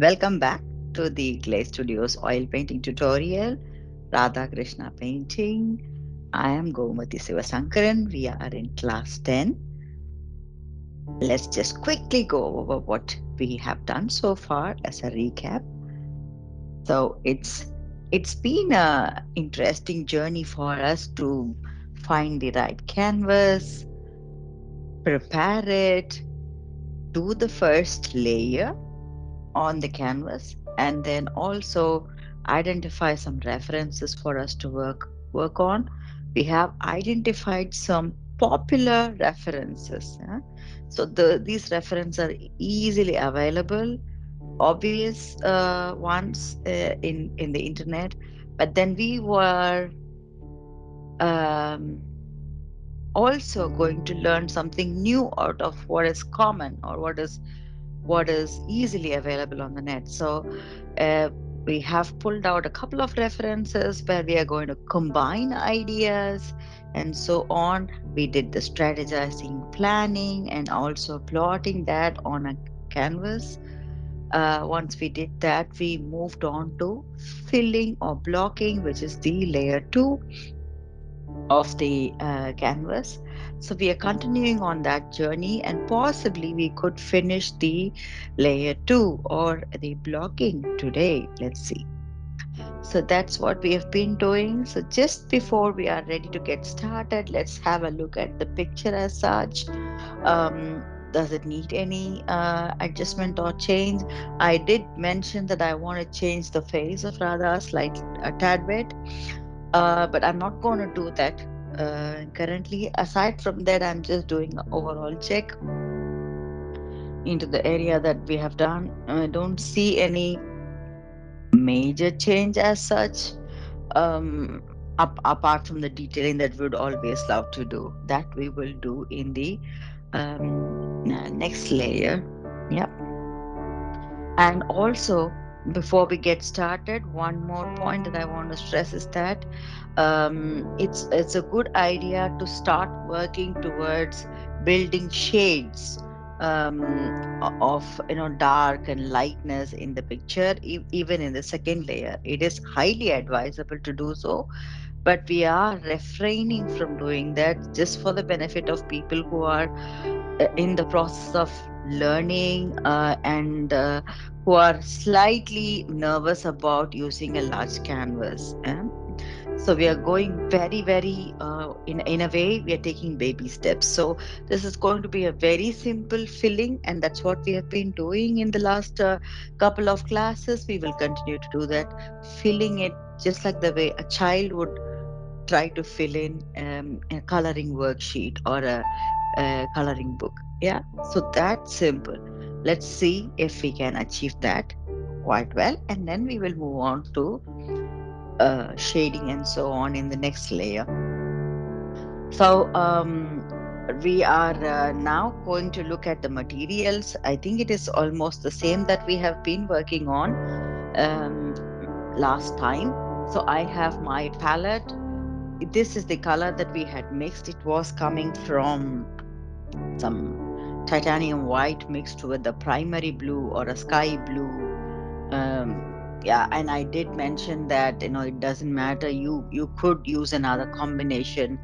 Welcome back to the GLAC Studios oil painting tutorial, Radha Krishna painting. I am Gomati Sivasankaran. We are in class 10. Let's just quickly go over what we have done so far as a recap. So it's been a interesting journey for us to find the right canvas, prepare it, do the first layer on the canvas, and then also identify some references for us to work on. We have identified some popular references, so these references are easily available, obvious ones in the internet. But then we were um, also going to learn something new out of what is common or what is easily available on the net. So uh, we have pulled out a couple of references where we are going to combine ideas and so on. We did the strategizing, planning, and also plotting that on a canvas. Once we did that, we moved on to filling or blocking, which is the layer two of the canvas. So we are continuing on that journey, and possibly we could finish the layer two or the blocking today. Let's see. So that's what we have been doing. So just before we are ready to get started, let's have a look at the picture as such. Does it need any adjustment or change? I did mention that I want to change the face of Radha slightly, a tad bit, but I'm not going to do that currently. Aside from that, I'm just doing an overall check into the area that we have done. I don't see any major change as such. Um, apart from the detailing that we would always love to do, that we will do in the next layer. Yep. And also, before we get started, one more point that I want to stress is that it's a good idea to start working towards building shades of dark and lightness in the picture, even in the second layer. It is highly advisable to do so, but we are refraining from doing that just for the benefit of people who are in the process of learning and who are slightly nervous about using a large canvas. So we are going very, very in a way we are taking baby steps. So this is going to be a very simple filling, and that's what we have been doing in the last couple of classes. We will continue to do that, filling it just like the way a child would try to fill in a coloring worksheet or a coloring book. Yeah, so that's simple. Let's see if we can achieve that quite well, and then we will move on to shading and so on in the next layer. So we are now going to look at the materials. I think it is almost the same that we have been working on um, last time. So I have my palette. This is the color that we had mixed. It was coming from some titanium white mixed with the primary blue or a sky blue. Yeah, and I did mention that it doesn't matter. You could use another combination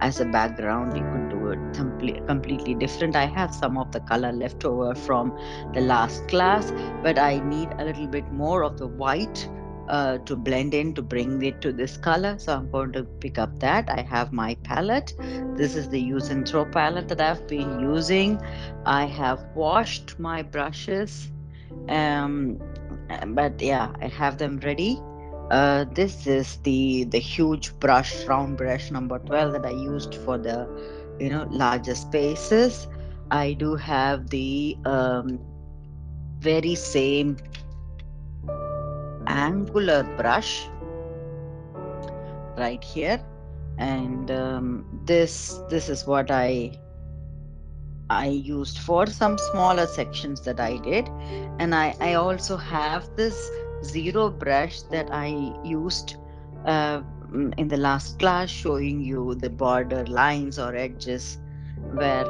as a background. You could do it completely different. I have some of the color left over from the last class, but I need a little bit more of the white to blend in to bring it to this color. So I'm going to pick up that. I have my palette. This is the use and throw palette that I've been using. I have washed my brushes. Um, but yeah, I have them ready. This is the huge brush, round brush number 12 that I used for the larger spaces. I do have the very same angular brush right here, and this is what I used for some smaller sections that I did. And I also have this zero brush that I used in the last class, showing you the border lines or edges where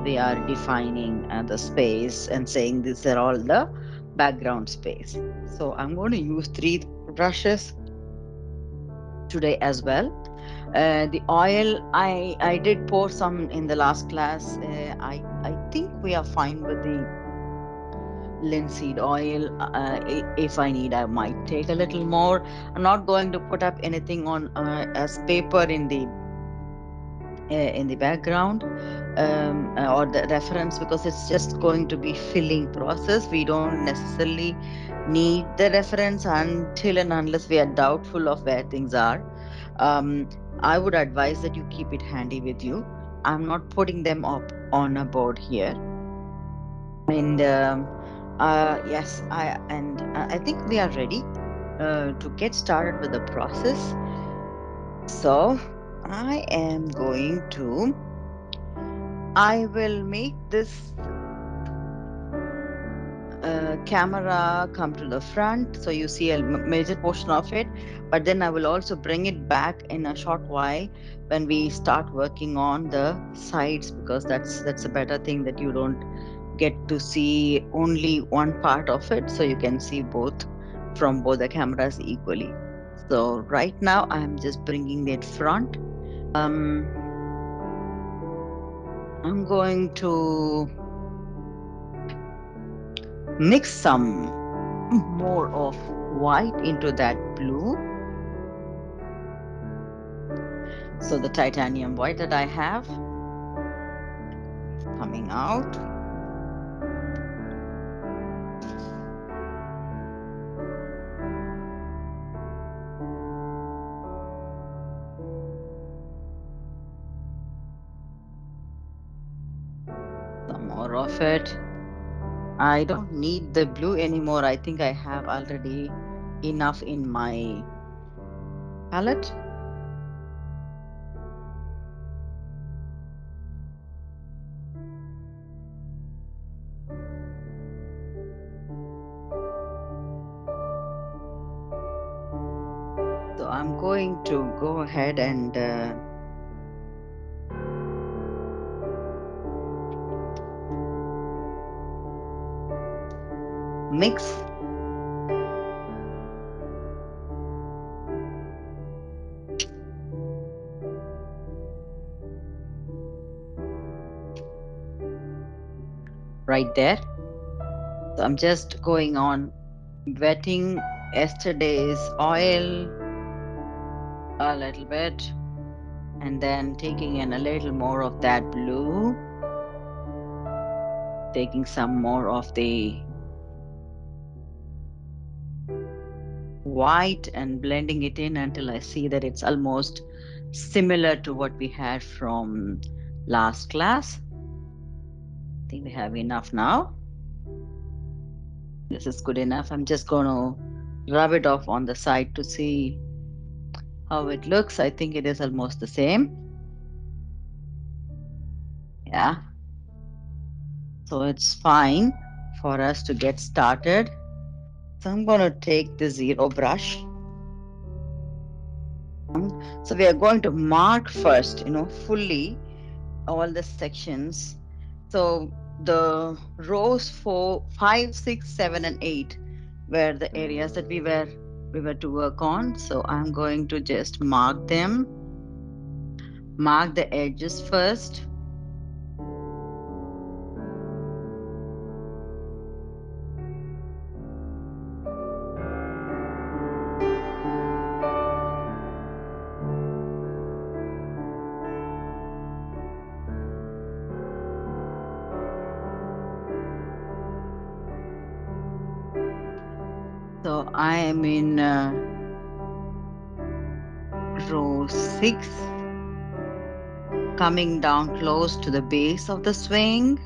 we are defining the space and saying these are all the background space. So I'm going to use three brushes today as well. The oil, I did pour some in the last class. I think we are fine with the linseed oil. If I need, I might take a little more. I'm not going to put up anything on as paper in the background, or the reference, because it's just going to be filling process. We don't necessarily need the reference until and unless we are doubtful of where things are. um, I would advise that you keep it handy with you. I'm not putting them up on a board here. And yes, I think we are ready to get started with the process. So I am going to, I will make this camera come to the front so you see a major portion of it, but then I will also bring it back in a short while when we start working on the sides, because that's a better thing, that you don't get to see only one part of it, so you can see both from both the cameras equally. So right now I'm just bringing it front. um I'm going to mix some more of white into that blue. So the titanium white that I have coming out. Some more of it. I don't need the blue anymore. I think I have already enough in my palette. So I'm going to go ahead and mix right there. So I'm just going on wetting yesterday's oil a little bit, and then taking in a little more of that blue, taking some more of the white and blending it in until I see that it's almost similar to what we had from last class. I think we have enough now. This is good enough. I'm just going to rub it off on the side to see how it looks. I think it is almost the same. Yeah. So it's fine for us to get started. So I'm going to take the zero brush. So we are going to mark first, fully all the sections. So the rows 4, 5, 6, 7, and 8 were the areas that we were to work on. So I'm going to just mark them, mark the edges first. So I am in row 6, coming down close to the base of the swing,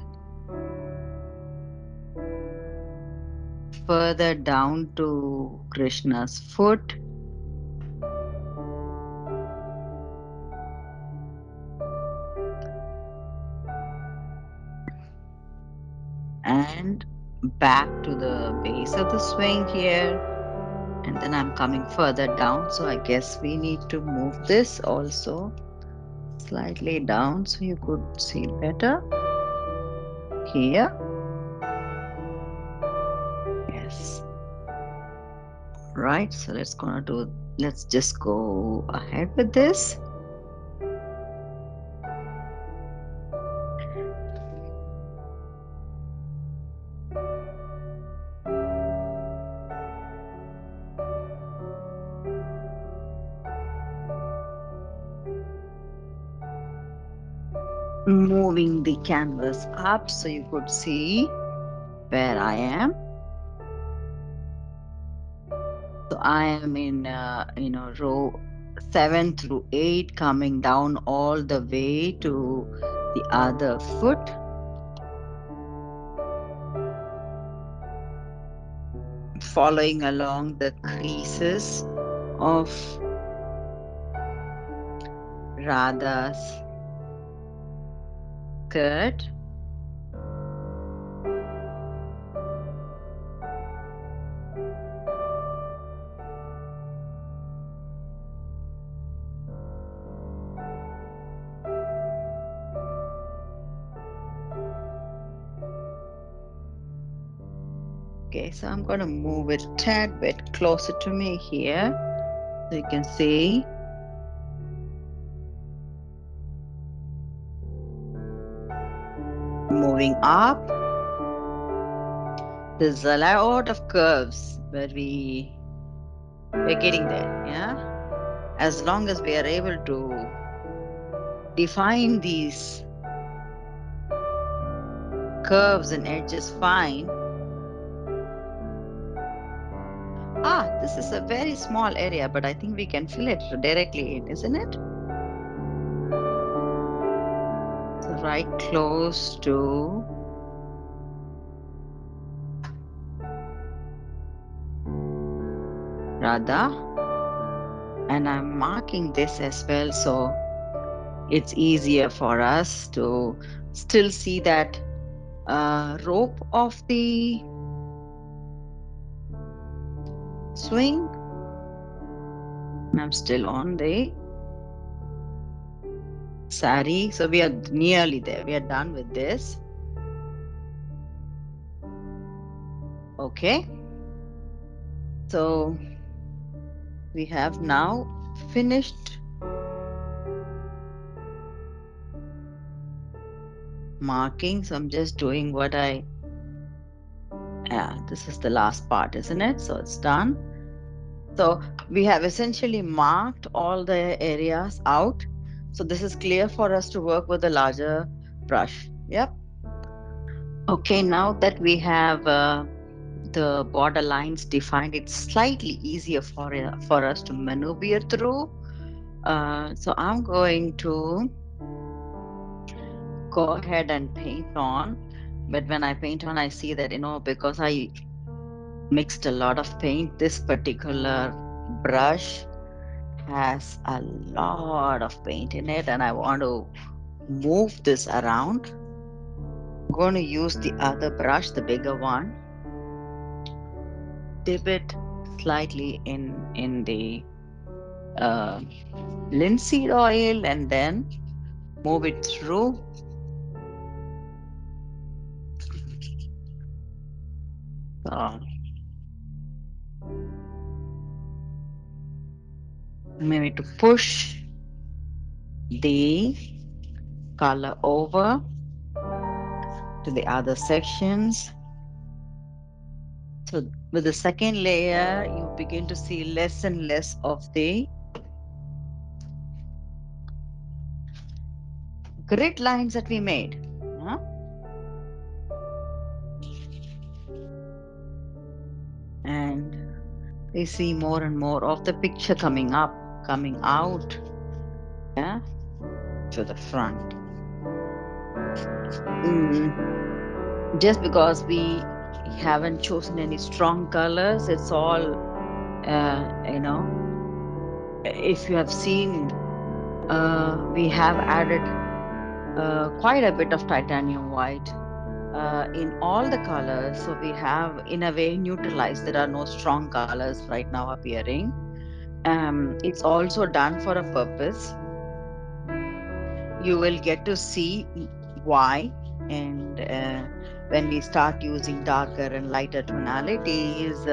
further down to Krishna's foot, and back to the base of the swing here. And then I'm coming further down. So I guess we need to move this also slightly down so you could see better here. Yes. Right. So let's just go ahead with this. Moving the canvas up so you could see where I am. So I am in, row 7 through 8, coming down all the way to the other foot, following along the creases of Radha's skirt. Okay, so I'm going to move it a tad bit closer to me here so you can see. Moving up, there's a lot of curves, but we're getting there, yeah. As long as we are able to define these curves and edges fine. This is a very small area, but I think we can fill it directly in, isn't it? So right close to Radha. And I'm marking this as well, so it's easier for us to still see that rope of the swing. I'm still on the sari. So we are nearly there. We are done with this. Okay. So we have now finished marking. So I'm just doing this is the last part, isn't it? So it's done. So we have essentially marked all the areas out. So this is clear for us to work with a larger brush. Yep. Okay, now that we have the border lines defined, it's slightly easier for us to maneuver through. So I'm going to go ahead and paint on. But when I paint on, I see that, because I mixed a lot of paint, this particular brush has a lot of paint in it, and I want to move this around. I'm going to use the other brush, the bigger one, dip it slightly in the uh, linseed oil, and then move it through. So maybe to push the color over to the other sections. So with the second layer, you begin to see less and less of the grid lines that we made. Huh? And we see more and more of the picture coming out, yeah, to the front. Mm, just because we haven't chosen any strong colors, it's all, if you have seen, we have added quite a bit of titanium white in all the colors. So we have, in a way, neutralized. There are no strong colors right now appearing. It's also done for a purpose. You will get to see why. And when we start using darker and lighter tonalities,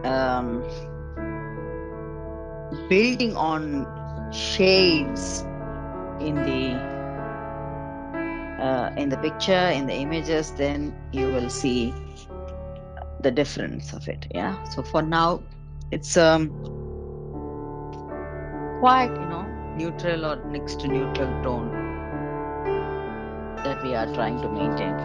um, building on shades in the picture, in the images, then you will see the difference of it. Yeah. So for now, it's quite, neutral or next to neutral tone that we are trying to maintain.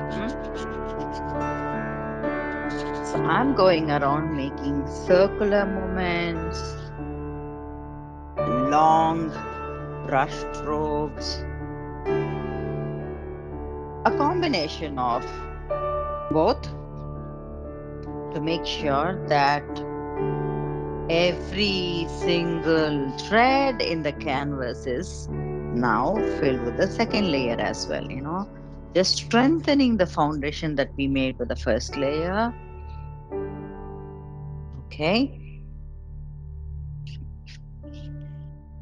So I'm going around making circular movements, long brush strokes, a combination of both to make sure that every single thread in the canvas is now filled with the second layer as well, just strengthening the foundation that we made with the first layer. Okay.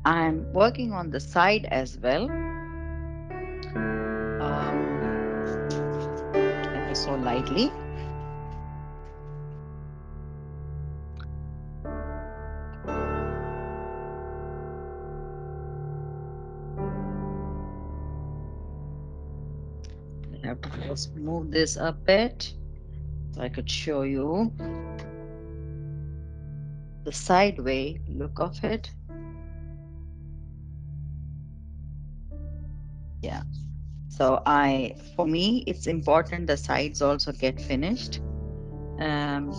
I'm working on the side as well. Um, ever so lightly. I have to just move this a bit so I could show you the sideway look of it. Yeah. So for me, it's important the sides also get finished. Um,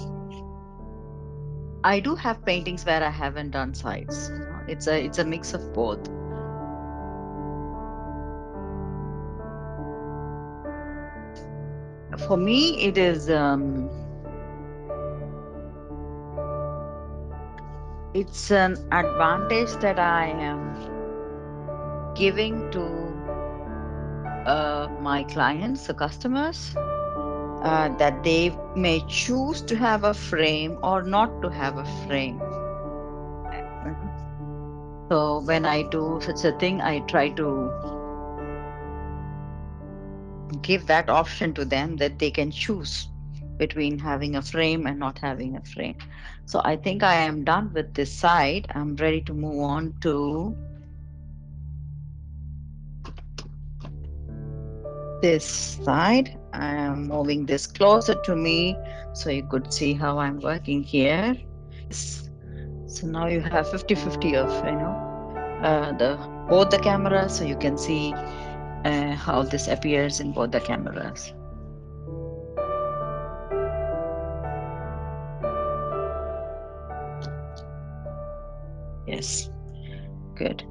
I do have paintings where I haven't done sides. It's a mix of both. For me, it's an advantage that I am giving to my clients, the customers, that they may choose to have a frame or not to have a frame. Mhm. So when I do such a thing, I try to give that option to them that they can choose between having a frame and not having a frame. So I think I am done with this side. I'm ready to move on to this side. I am moving this closer to me so you could see how I'm working here. Yes. So now you have 50-50 of, the both the cameras, so you can see how this appears in both the cameras. Yes, good.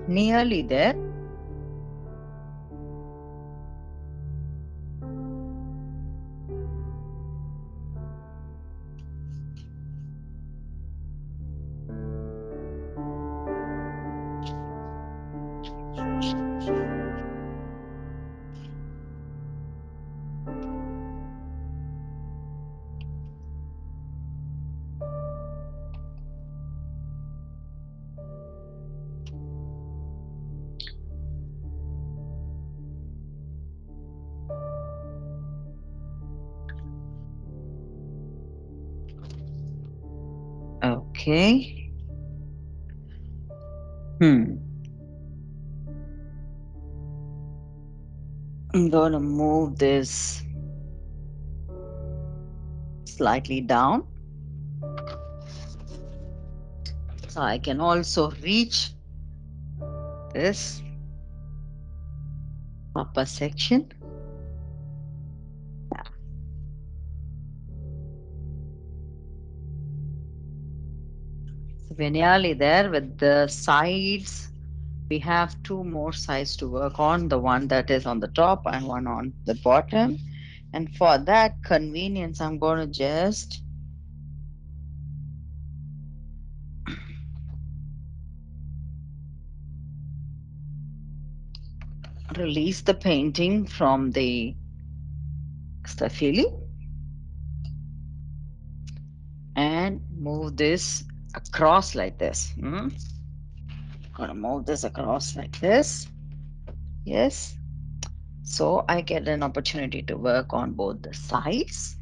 Nearly there. Okay. Hmm. I'm going to move this slightly down. So I can also reach this upper section. So we're nearly there with the sides. We have two more sides to work on, the one that is on the top and one on the bottom. And for that convenience, I'm going to just release the painting from the staffili and move this across like this. Gonna move this across like this. Yes. So I get an opportunity to work on both the sides.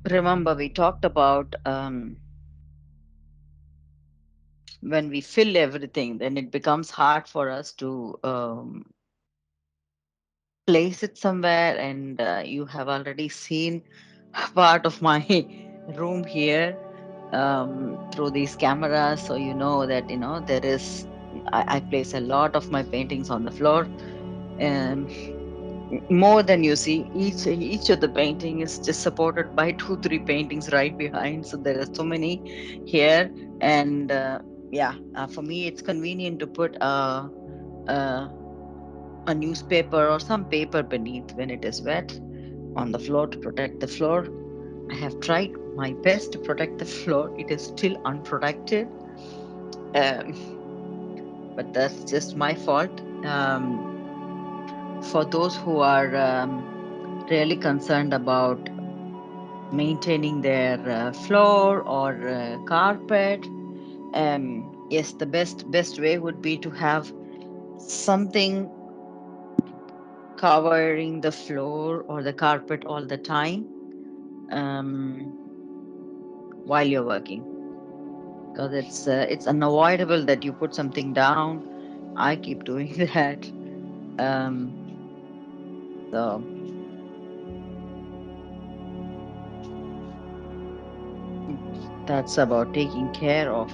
Remember, we talked about when we fill everything, then it becomes hard for us to place it somewhere. And you have already seen part of my room here through these cameras. So you know that, there is, I place a lot of my paintings on the floor. Um, More than you see, each of the painting is just supported by two three paintings right behind, so there are so many here. And yeah, for me it's convenient to put a a newspaper or some paper beneath when it is wet on the floor to protect the floor. I have tried my best to protect the floor. It is still unprotected, um, but that's just my fault. For those who are really concerned about maintaining their floor or carpet, yes, the best way would be to have something covering the floor or the carpet all the time, um, while you're working, because it's unavoidable that you put something down. I keep doing that. um, so that's about taking care of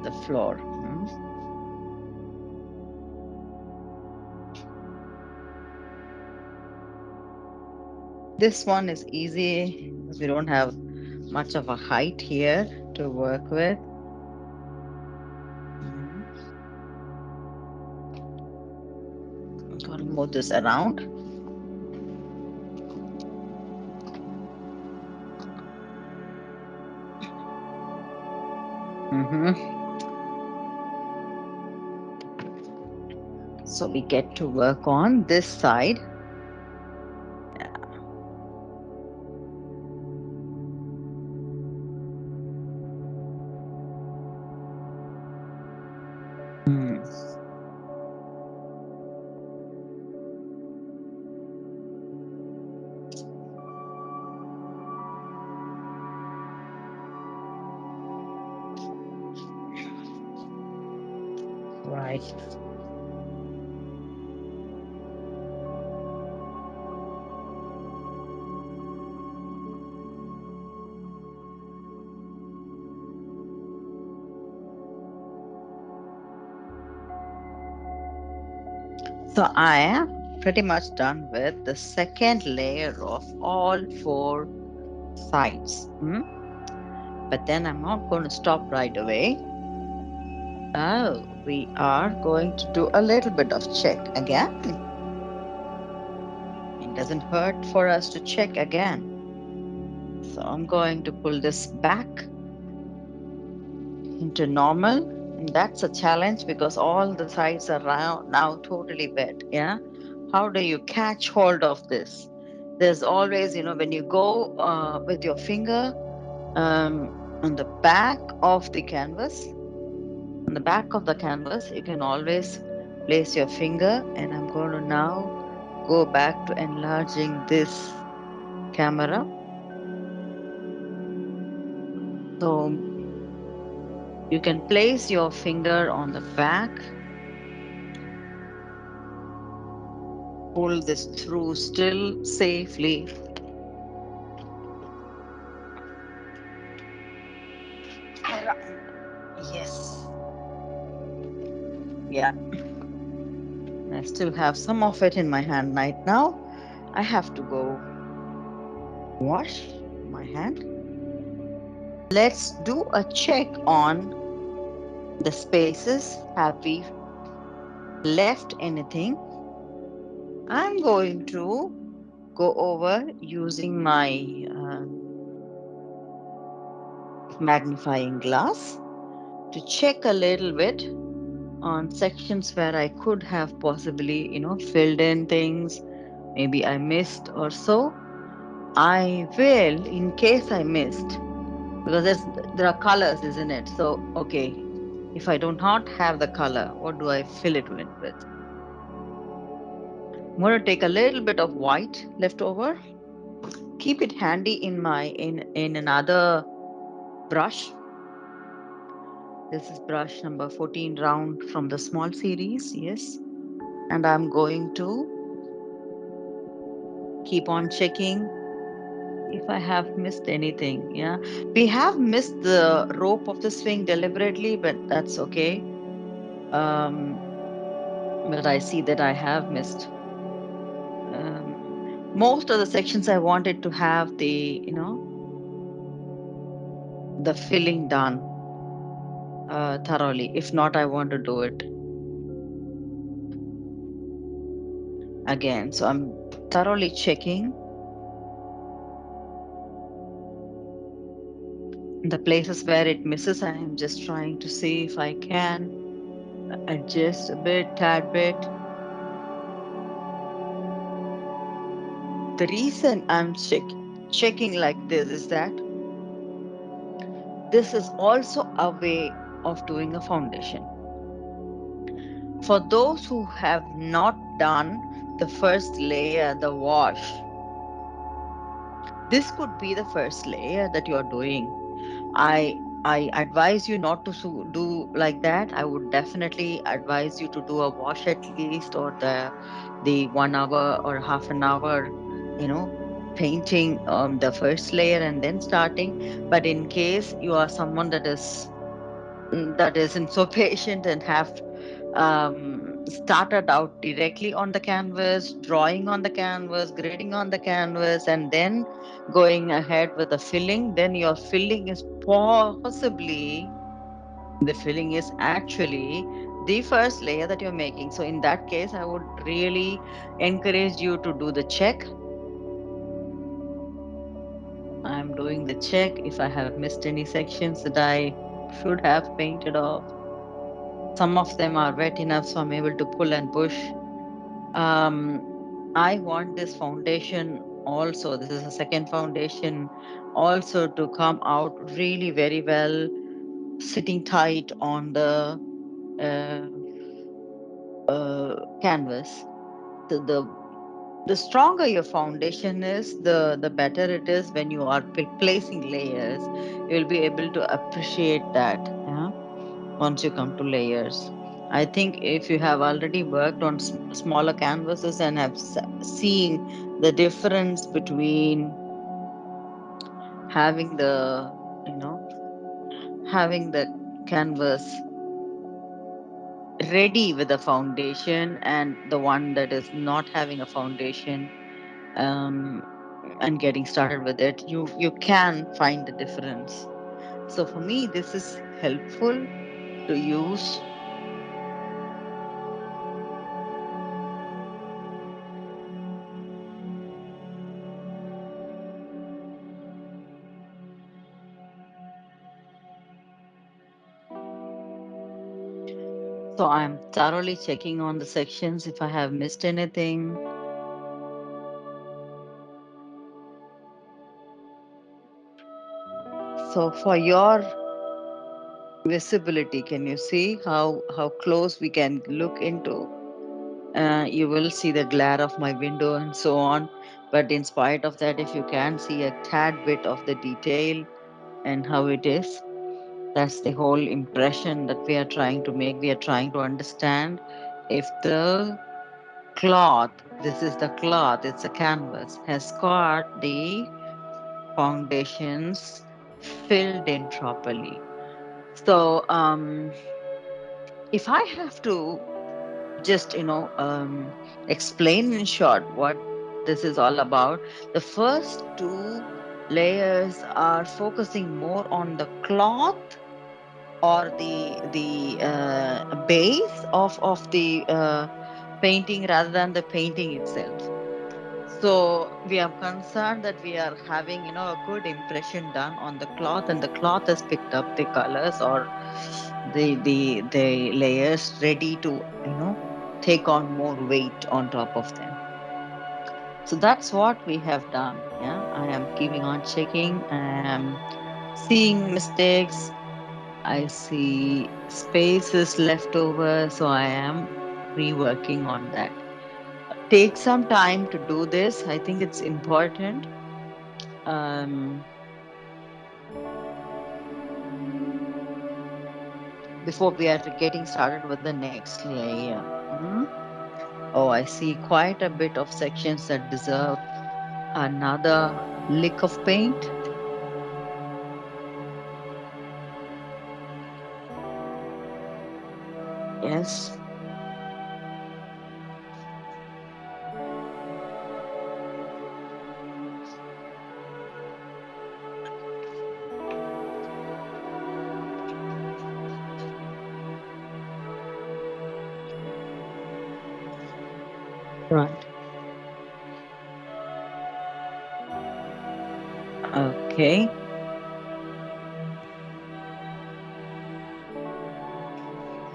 the floor. This one is easy because we don't have much of a height here to work with. Mhm. I'm going to move this around. hmm So we get to work on this side. Mm, right. So I am pretty much done with the second layer of all four sides. But then I'm not going to stop right away. Oh, we are going to do a little bit of check again. It doesn't hurt for us to check again. So I'm going to pull this back into normal. And that's a challenge because all the sides are now totally wet. Yeah. How do you catch hold of this? There's always, when you go with your finger um, on the back of the canvas, you can always place your finger. And I'm going to now go back to enlarging this camera. So you can place your finger on the back, pull this through still safely. Yes. Yeah. I still have some of it in my hand right now. I have to go wash my hand. Let's do a check on the spaces. Have we left anything? I'm going to go over using my magnifying glass to check a little bit on sections where I could have possibly, filled in things. Maybe I missed or so. I will, in case I missed, because there are colors, isn't it? So, okay, if I do not have the color, what do I fill it in with? I'm going to take a little bit of white left over, keep it handy in another brush. This is brush number 14 round from the small series, yes. And I'm going to keep on checking if I have missed anything. Yeah, we have missed the rope of the swing deliberately, but that's okay. Um, but I see that I have missed um, most of the sections. I wanted to have the filling done thoroughly. If not, I want to do it again. So I'm thoroughly checking the places where it misses. I am just trying to see if I can adjust a bit, tad bit. The reason I'm checking like this is that this is also a way of doing a foundation. For those who have not done the first layer, the wash, this could be the first layer that you are doing. I advise you not to do like that. I would definitely advise you to do a wash at least, or the 1 hour or half an hour, you know, painting the first layer and then starting. But in case you are someone that isn't so patient and have started out directly on the canvas, drawing on the canvas, grading on the canvas, and then going ahead with the filling, then your filling is possibly the filling is actually the first layer that you're making. So, in that case, I would really encourage you to do the check. I'm doing the check if I have missed any sections that I should have painted off. Some of them are wet enough, so I'm able to pull and push. Um, I want this foundation also. This is a second foundation also to come out really very well, sitting tight on the uh, canvas. The stronger your foundation is, the better it is when you are placing layers. You'll be able to appreciate that. Yeah, once you come to layers. I think if you have already worked on smaller canvases and have seen the difference between having you know, having the canvas ready with a foundation and the one that is not having a foundation, um, and getting started with it, you can find the difference. So for me, this is helpful to use. So I'm thoroughly checking on the sections if I have missed anything. So for your visibility, can you see how close we can look into? You will see the glare of my window and so on. But in spite of that, if you can see a tad bit of the detail and how it is, that's the whole impression that we are trying to make. We are trying to understand if the cloth, this is the cloth, it's a canvas, has got the foundations filled in properly. So if I have to just explain in short what this is all about, the first two layers are focusing more on the cloth or the base of the painting rather than the painting itself. So we are concerned that we are having, a good impression done on the cloth, and the cloth has picked up the colors or the layers ready to, take on more weight on top of them. So that's what we have done. Yeah, I am keeping on checking. I am seeing mistakes. I see spaces left over, so I am reworking on that. Take some time to do this. I think it's important. Um, Before we are getting started with the next layer. Oh, I see quite a bit of sections that deserve another lick of paint. Yes, right. Okay.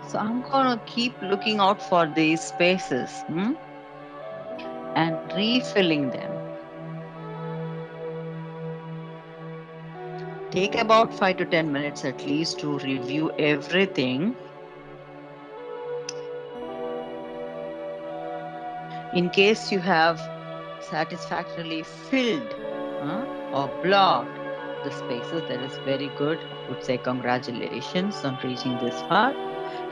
So I'm gonna keep looking out for these spaces, and refilling them. Take about 5 to 10 minutes at least to review everything. In case you have satisfactorily filled or blocked the spaces, that is very good. I would say congratulations on reaching this far.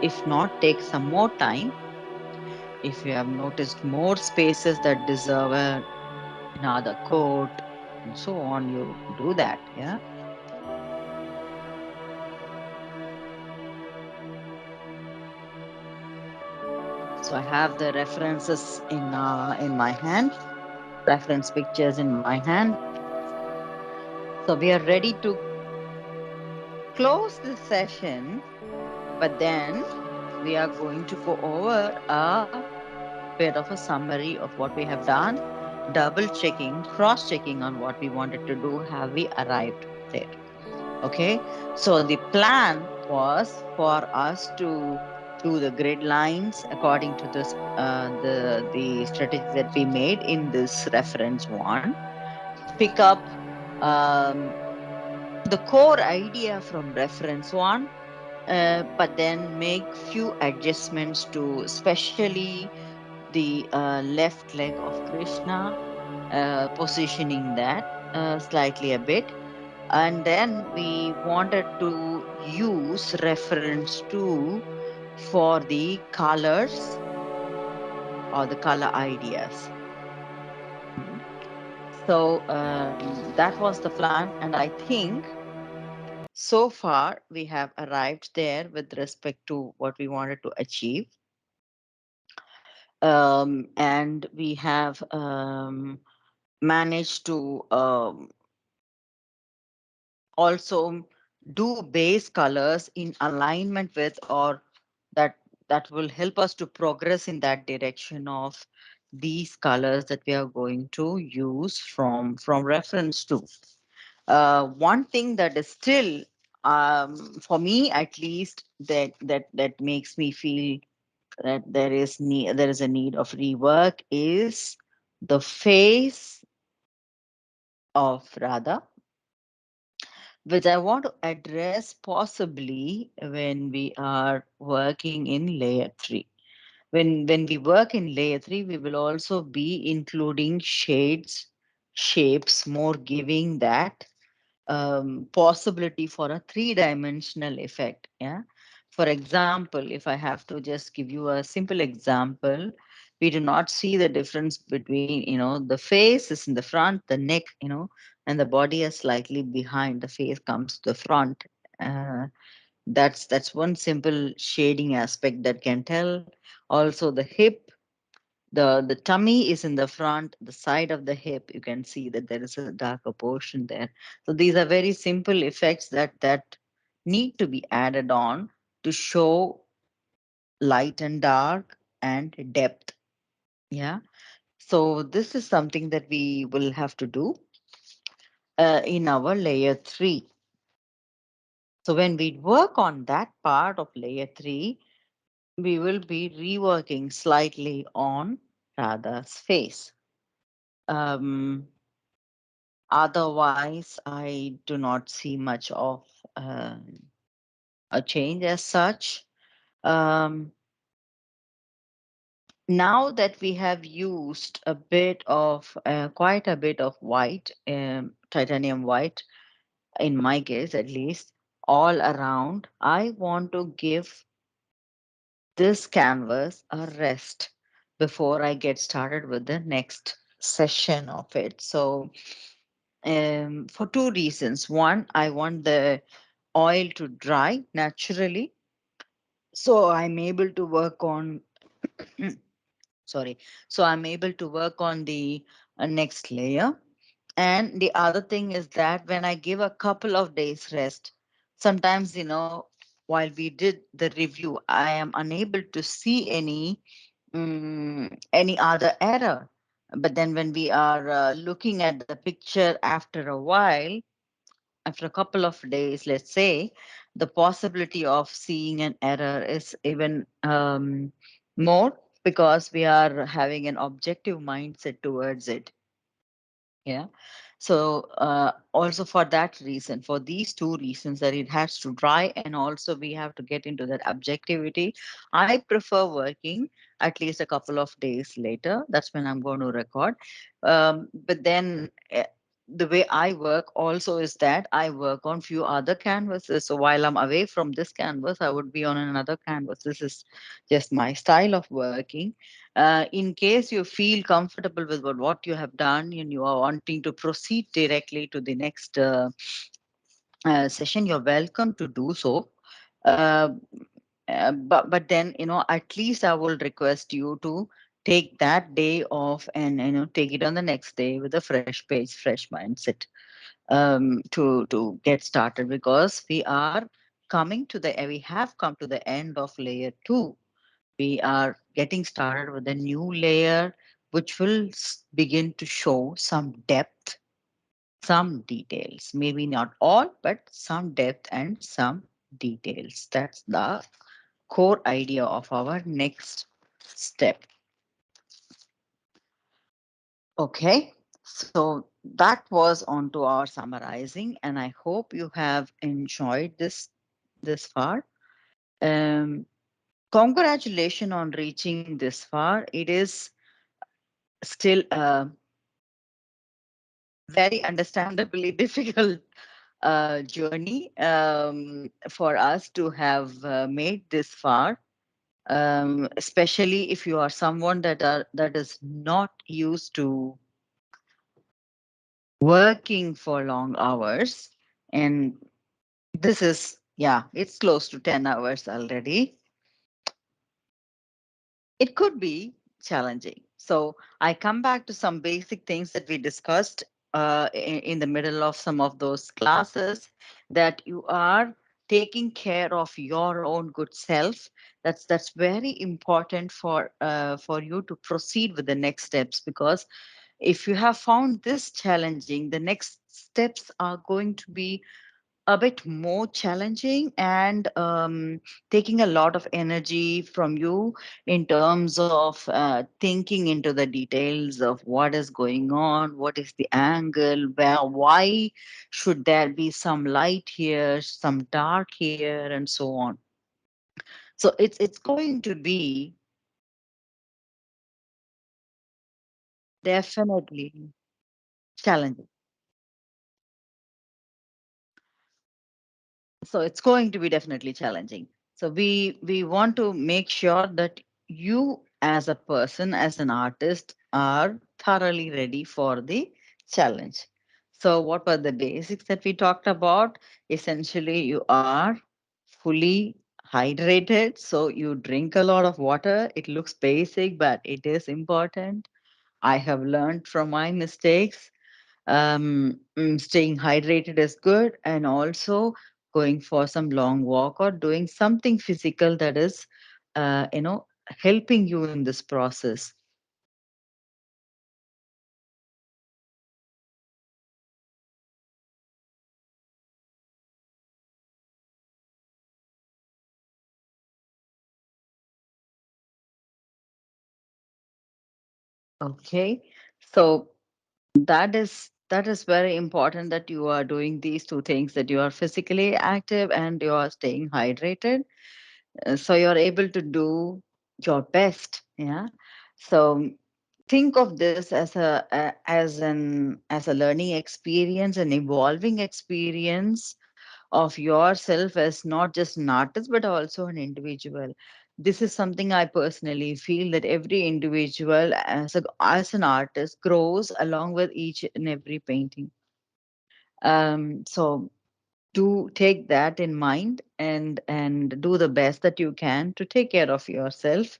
If not, take some more time. If you have noticed more spaces that deserve another coat and so on, you do that. Yeah. So I have the references in my hand, reference pictures in my hand. So we are ready to close this session, but then we are going to go over a bit of a summary of what we have done, double checking, cross checking on what we wanted to do. Have we arrived there? Okay. So the plan was for us to do the grid lines according to this the strategy that we made in this reference one. Pick up um, the core idea from reference one, but then make few adjustments to especially the left leg of Krishna, positioning that slightly a bit. And then we wanted to use reference to for the colors or the color ideas. Mhm. So that was the plan. And I think so far we have arrived there with respect to what we wanted to achieve. And we have managed to also do base colors in alignment with, or that that will help us to progress in that direction of these colors that we are going to use from reference to. One thing that is still, for me at least, that makes me feel that there is a need of rework is the face of Radha, which I want to address possibly when we are working in layer 3. When we work in layer 3, we will also be including shades, shapes, more giving that possibility for a three-dimensional effect. Yeah. For example, if I have to just give you a simple example, we do not see the difference between, the face is in the front, the neck, and the body is slightly behind. The face comes to the front. Uh, That's one simple shading aspect that can tell. Also the hip, the tummy is in the front, the side of the hip, you can see that there is a darker portion there. So these are very simple effects that need to be added on to show light and dark and depth. Yeah. So this is something that we will have to do in our layer 3. So when we work on that part of layer 3, we will be reworking slightly on Radha's face. Um, Otherwise, I do not see much of uh, a change as such. Um, Now that we have used a bit of, quite a bit of white, titanium white, in my case at least, all around, I want to give this canvas a rest before I get started with the next session of it. So, for two reasons. One, I want the oil to dry naturally, so I'm able to work on sorry, so I'm able to work on the next layer. And the other thing is that when I give a couple of days rest, sometimes, while we did the review, I am unable to see any other error. But then when we are looking at the picture after a while, after a couple of days, let's say, the possibility of seeing an error is even more, because we are having an objective mindset towards it. Yeah. So also for that reason, for these two reasons, that it has to dry and also we have to get into that objectivity, I prefer working at least a couple of days later. That's when I'm going to record. But then the way I work also is that I work on few other canvases. So while I'm away from this canvas, I would be on another canvas. This is just my style of working. In case you feel comfortable with what you have done and you are wanting to proceed directly to the next session, you're welcome to do so. Uh, but then, at least I will request you to take that day off and take it on the next day with a fresh page, fresh mindset, to get started, because we have come to the end of layer 2. We are getting started with a new layer, which will begin to show some depth, some details. Maybe not all, but some depth and some details. That's the core idea of our next step. Okay. So that was on to our summarizing, and I hope you have enjoyed this far. Um, Congratulations on reaching this far. It is still very understandably difficult journey for us to have made this far, especially if you are someone that is not used to working for long hours. And this is, yeah, it's close to 10 hours already. It could be challenging. So I come back to some basic things that we discussed in the middle of some of those classes, that you are taking care of your own good self. That's very important for you to proceed with the next steps, because if you have found this challenging, the next steps are going to be a bit more challenging and taking a lot of energy from you in terms of thinking into the details of what is going on, what is the angle, why should there be some light here, some dark here, and so on. So it's going to be definitely challenging. So it's going to be definitely challenging. So we want to make sure that you as a person, as an artist, are thoroughly ready for the challenge. So what were the basics that we talked about? Essentially, you are fully hydrated. So you drink a lot of water. It looks basic, but it is important. I have learned from my mistakes. Staying hydrated is good, and also going for some long walk or doing something physical that is, helping you in this process. Okay, so that is very important that you are doing these two things, that you are physically active and you are staying hydrated. So you're able to do your best. Yeah. So think of this as a learning experience, an evolving experience of yourself as not just an artist but also an individual. This is something I personally feel, that every individual as an artist grows along with each and every painting. So do take that in mind, and do the best that you can to take care of yourself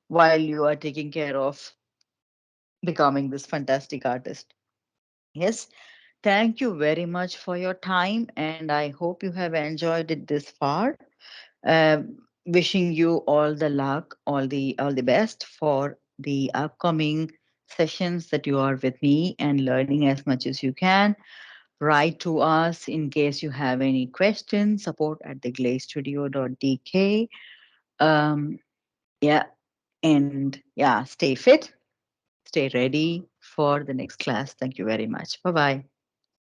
while you are taking care of becoming this fantastic artist. Yes, thank you very much for your time, and I hope you have enjoyed it this far. Wishing you all the luck, all the best for the upcoming sessions that you are with me, and learning as much as you can. Write to us in case you have any questions. Support at theglazestudio.dk. Um, yeah, and yeah, stay fit, stay ready for the next class. Thank you very much. Bye bye.